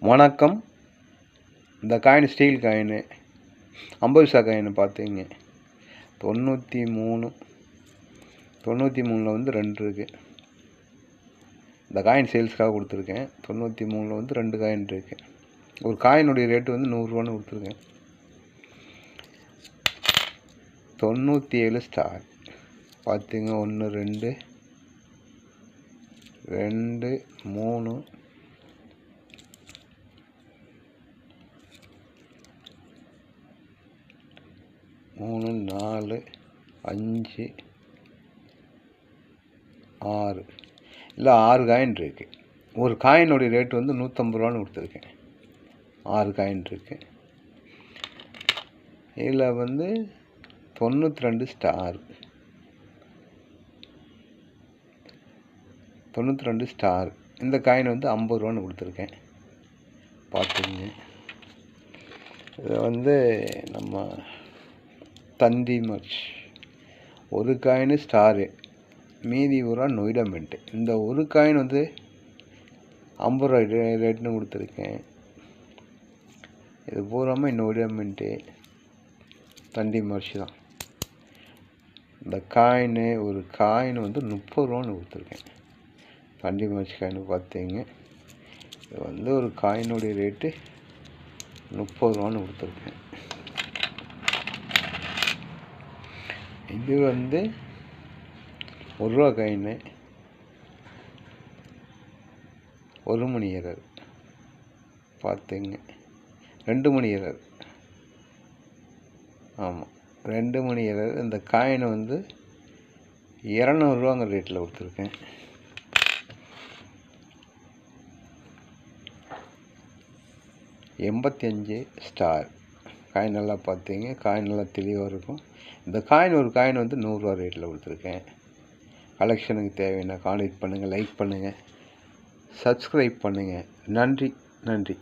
வணக்கம். இந்த coin steel coin 50 பைசா coin பார்த்தீங்க 93 வந்து 2 இருக்குது. இந்த காயின் சேல்ஸ்க்காக கொடுத்துருக்கேன். 93 வந்து 2 காயின் இருக்குது. ஒரு காயினுடைய ரேட்டு வந்து 100 ரூபான்னு கொடுத்துருக்கேன். 97 ஸ்டார் பார்த்தீங்க. 1 2 2 3 3 4 5 6 இல்லை 6 காயின் இருக்குது. ஒரு காயினுடைய ரேட்டு வந்து 150 ரூபான்னு கொடுத்துருக்கேன். 6 காயின் இருக்குது. இதில் வந்து 92 ஸ்டார் 92 ஸ்டார். இந்த காயின் வந்து 50 ரூபான்னு கொடுத்துருக்கேன். பார்த்துங்க. இது வந்து நம்ம தந்தி மர்ச். ஒரு காயின் ஸ்டாரு, மீதி பூரா நொய்டா மின்ட்டு. இந்த ஒரு காயின் வந்து 50 ரூபா ரேட்டுன்னு கொடுத்துருக்கேன். இது பூராமல் நொய்டா மின்ட்டு தந்தி மர்ச் தான். இந்த காயின் ஒரு காயின் வந்து 30 ரூபான்னு கொடுத்துருக்கேன். தந்தி மர்ச் காயின் பார்த்தீங்க. இது வந்து ஒரு காயினுடைய ரேட்டு 30 ரூபான்னு கொடுத்துருக்கேன். இது வந்து 1 ரூபா காயின், 1 மணி எரர் பார்த்துங்க. 2 மணி எரர். ஆமாம், 2 மணி எரர். இந்த காயினை வந்து 200 ரூபாங்கிற ரேட்டில் கொடுத்துருக்கேன். $85 ஸ்டார் காயின். நல்லா பார்த்தீங்க. காயின் நல்லா தெளிவாக இருக்கும். இந்த காயின் ஒரு காயின் வந்து 100 ரூபா ரேட்டில் கொடுத்துருக்கேன். கலெக்ஷனுக்கு தேவைன்னா கான்டெக்ட் பண்ணுங்கள், லைக் பண்ணுங்கள், சப்ஸ்கிரைப் பண்ணுங்கள். நன்றி.